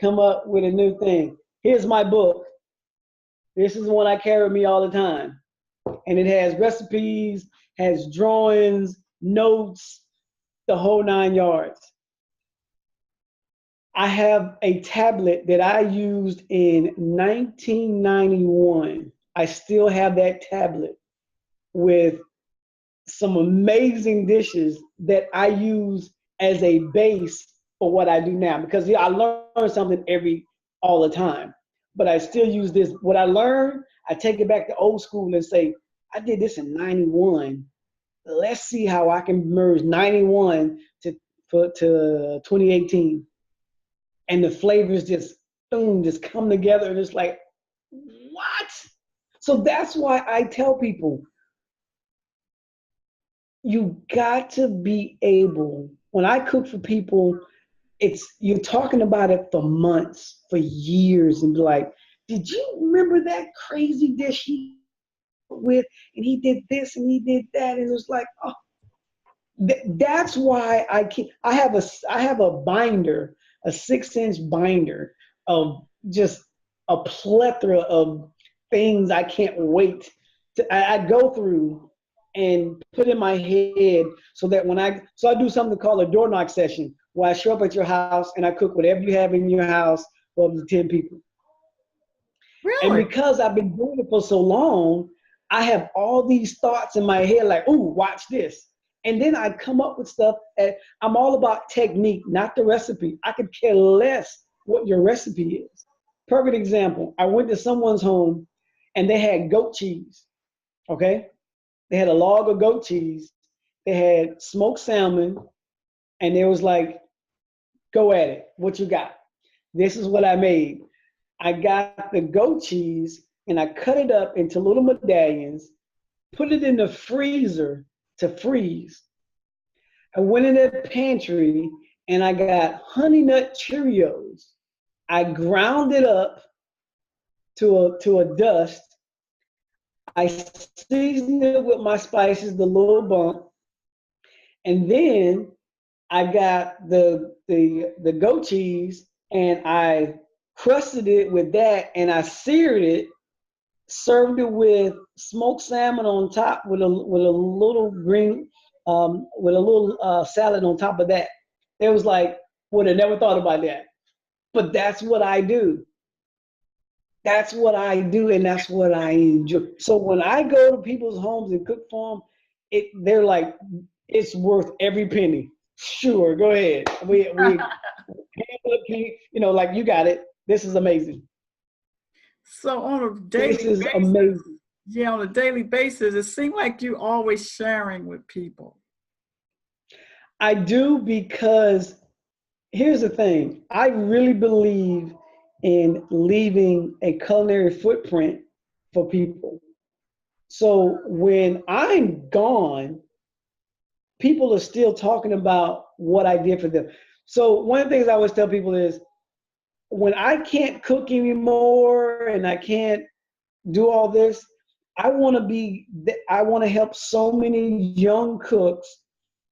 come up with a new thing. Here's my book. This is the one I carry with me all the time. And it has recipes, has drawings, notes, the whole 9 yards. I have a tablet that I used in 1991. I still have that tablet with some amazing dishes that I use as a base for what I do now. Because I learn something all the time. But I still use this. What I learned, I take it back to old school and say, I did this in 91. Let's see how I can merge 91 to 2018. And the flavors just come together, and it's like, what? So that's why I tell people, you got to be able, when I cook for people, you're talking about it for months, for years, and be like, did you remember that crazy dish he with, and he did this and he did that, and it's like, oh, that's why I have a binder, a 6-inch binder of just a plethora of things I can't wait to I go through and put in my head, so that I do something called a door knock session, where I show up at your house and I cook whatever you have in your house for up to 10 people. Really? And because I've been doing it for so long, I have all these thoughts in my head like, ooh, watch this. And then I come up with stuff. I'm all about technique, not the recipe. I could care less what your recipe is. Perfect example. I went to someone's home and they had goat cheese, okay? They had a log of goat cheese. They had smoked salmon, and they was like, go at it. What you got? This is what I made. I got the goat cheese and I cut it up into little medallions, put it in the freezer to freeze. I went in the pantry and I got Honey Nut Cheerios. I ground it up to a dust. I seasoned it with my spices, the little bump, and then I got the goat cheese and I crusted it with that, and I seared it, served it with smoked salmon on top with a little green with a little salad on top of that. It was like, would have never thought about that, but that's what I do. That's what I do, and that's what I enjoy. So when I go to people's homes and cook for them, they're like, it's worth every penny. Sure, go ahead. We like, you got it. This is amazing. So on a daily basis, amazing. Yeah, on a daily basis, it seems like you're always sharing with people. I do, because here's the thing. I really believe in leaving a culinary footprint for people. So when I'm gone, people are still talking about what I did for them. So one of the things I always tell people is, when I can't cook anymore and I can't do all this, I want to help so many young cooks,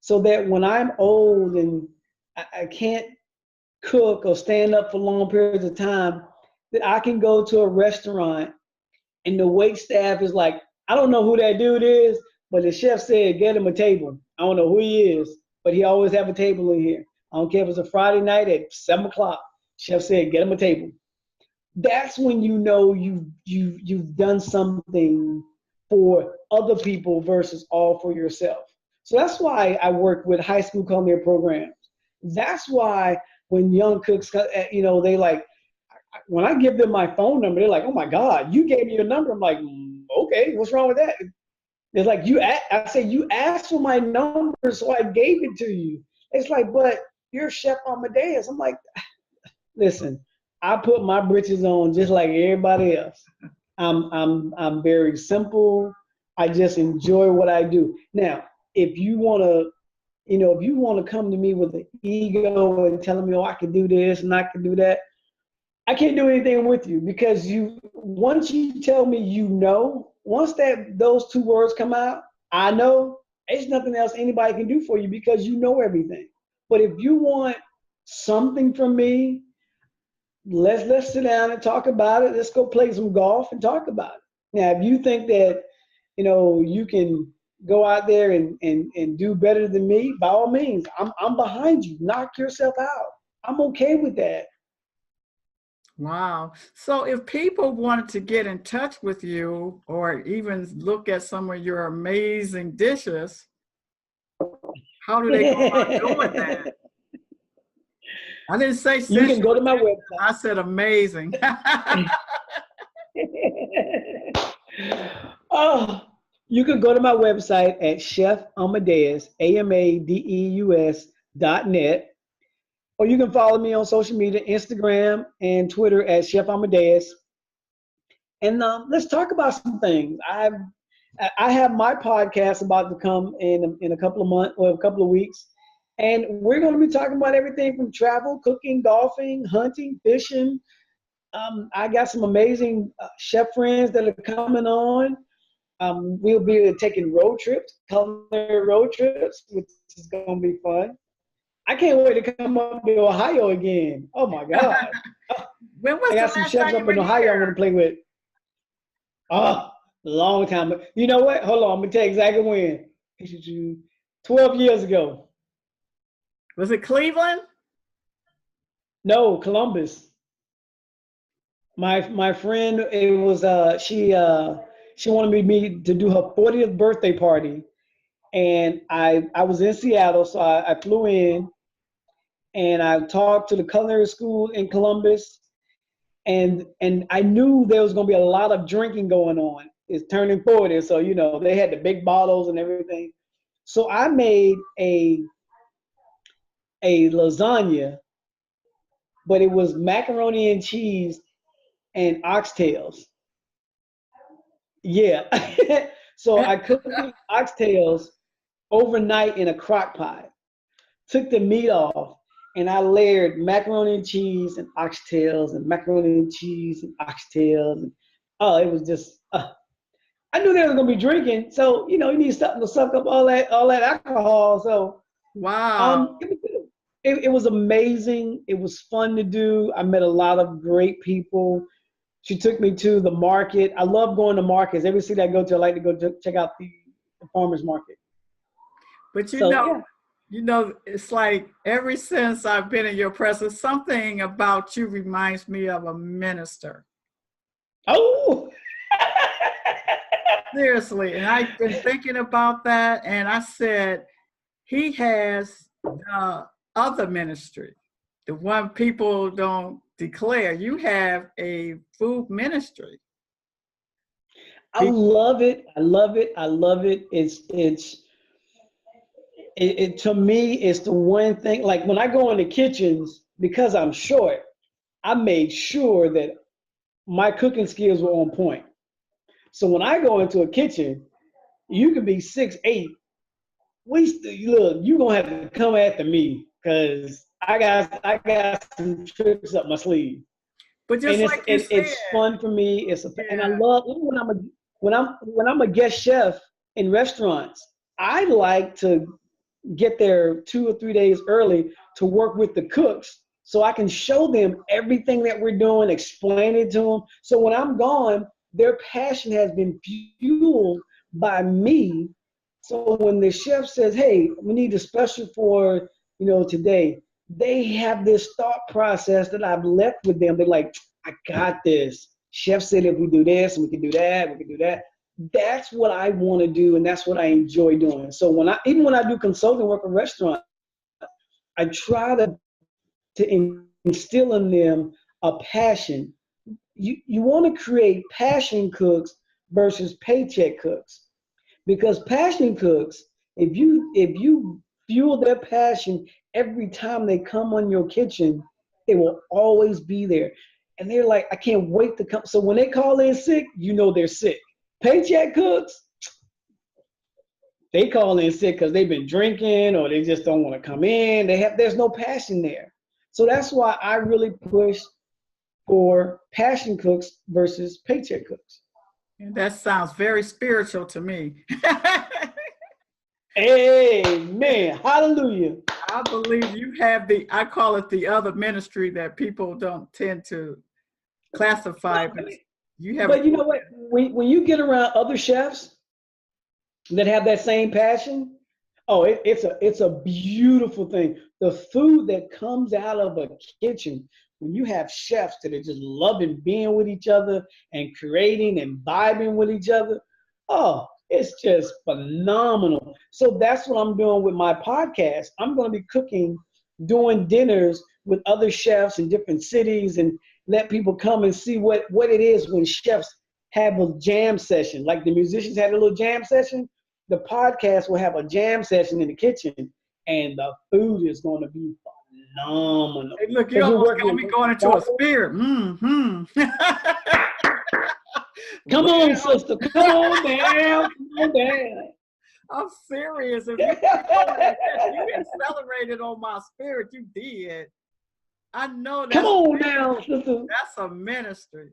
so that when I'm old and I can't cook or stand up for long periods of time, that I can go to a restaurant and the wait staff is like, I don't know who that dude is, but the chef said, get him a table. I don't know who he is, but he always have a table in here. I don't care if it's a Friday night at 7 o'clock. Chef said, get him a table. That's when you know you've done something for other people versus all for yourself. So that's why I work with high school culinary programs. That's why when young cooks, they like, when I give them my phone number, they're like, oh my God, you gave me your number. I'm like, okay, what's wrong with that? It's like, I say, you asked for my number, so I gave it to you. It's like, but you're Chef Amadeus. I'm like, listen, I put my britches on just like everybody else. I'm very simple. I just enjoy what I do. Now, if you want to come to me with an ego and telling me, oh, I can do this and I can do that, I can't do anything with you, because once you tell me once those two words come out, I know, there's nothing else anybody can do for you, because you know everything. But if you want something from me, let's sit down and talk about it. Let's go play some golf and talk about it. Now, if you think that, you can go out there and do better than me, by all means, I'm behind you. Knock yourself out. I'm okay with that. Wow. So if people wanted to get in touch with you or even look at some of your amazing dishes, how do they go about doing that? I didn't say You can sensual. go to my website. I said amazing. Oh, you can go to my website at Chef Amadeus, AMADEUS.net, or you can follow me on social media, Instagram and Twitter at Chef Amadeus. And let's talk about some things. I have my podcast about to come in a couple of months or a couple of weeks, and we're going to be talking about everything from travel, cooking, golfing, hunting, fishing. I got some amazing chef friends that are coming on. We'll be taking road trips, culinary road trips, which is going to be fun. I can't wait to come up to Ohio again. Oh my God. When was I got the some last chefs time you up were in Ohio I'm here? going to play with. Oh, long time. But you know what? Hold on. I'm going to tell you exactly when. 12 years ago. Was it Cleveland? No, Columbus. My friend, it was she wanted me to do her 40th birthday party, and I was in Seattle, so I flew in, and I talked to the culinary school in Columbus, and I knew there was going to be a lot of drinking going on. It's turning 40, so you know they had the big bottles and everything. So I made a lasagna, but it was macaroni and cheese and oxtails. Yeah. So I cooked the oxtails overnight in a crock pot, took the meat off, and I layered macaroni and cheese and oxtails and macaroni and cheese and oxtails. And, oh, it was just, I knew they were going to be drinking. So, you know, you need something to suck up all that alcohol. So, Wow. it was good. It was amazing. It was fun to do. I met a lot of great people. She took me to the market. I love going to markets. Every city I go to, I like to go check out the farmers market. But So yeah. it's like ever since I've been in your presence, something about you reminds me of a minister. Oh. Seriously. And I've been thinking about that, and I said, he has the other ministry, the one people don't declare. You have a food ministry. I love it. I love it. I love it. It to me, it's the one thing, like when I go in the kitchens, because I'm short, I made sure that my cooking skills were on point. So when I go into a kitchen, you can be 6'8". Look, you're gonna have to come after me because I got some tricks up my sleeve. But just And like you said, it's fun for me. And I yeah. love, even when I'm a guest chef in restaurants, I like to get there 2 or 3 days early to work with the cooks so I can show them everything that we're doing, explain it to them. So when I'm gone, their passion has been fueled by me. So when the chef says, "Hey, we need a special for, today," they have this thought process that I've left with them. They're like, "I got this. Chef said if we do this, we can do that, we can do that." That's what I want to do, and that's what I enjoy doing. So even when I do consulting work in restaurants, I try to instill in them a passion. You want to create passion cooks versus paycheck cooks, because passion cooks, if you fuel their passion every time they come on your kitchen, they will always be there. And they're like, "I can't wait to come." So when they call in sick, you know they're sick. Paycheck cooks, they call in sick because they've been drinking or they just don't want to come in. There's no passion there. So that's why I really push for passion cooks versus paycheck cooks. That sounds very spiritual to me. Amen. Hallelujah. I believe you have I call it the other ministry that people don't tend to classify, but you have. But you know what? When you get around other chefs, that have that same passion. Oh, it's a beautiful thing. The food that comes out of a kitchen, when you have chefs that are just loving being with each other and creating and vibing with each other, oh, it's just phenomenal. So that's what I'm doing with my podcast. I'm going to be cooking, doing dinners with other chefs in different cities, and let people come and see what it is when chefs have a jam session. Like the musicians had a little jam session, the podcast will have a jam session in the kitchen, and the food is going to be phenomenal. Hey, look, you almost got me going into a spirit. Come on, sister. Come on down. Come on down. I'm serious. If you accelerated on my spirit, you did. I know that. Come on down, sister. That's a ministry.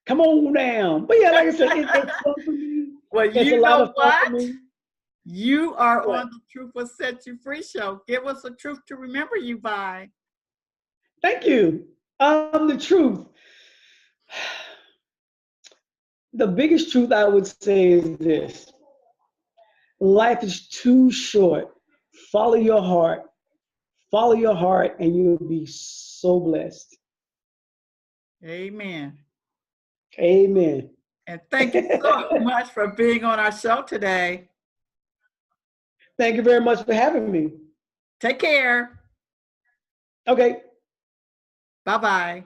Come on down. But yeah, like I said, it's fun for me. Well, it's you a lot know of fun what? for me. You are on the Truth Will Set You Free show. Give us a truth to remember you by. Thank you. The truth. The biggest truth I would say is this. Life is too short. Follow your heart. Follow your heart, and you'll be so blessed. Amen. Amen. And thank you so much for being on our show today. Thank you very much for having me. Take care. Okay. Bye-bye.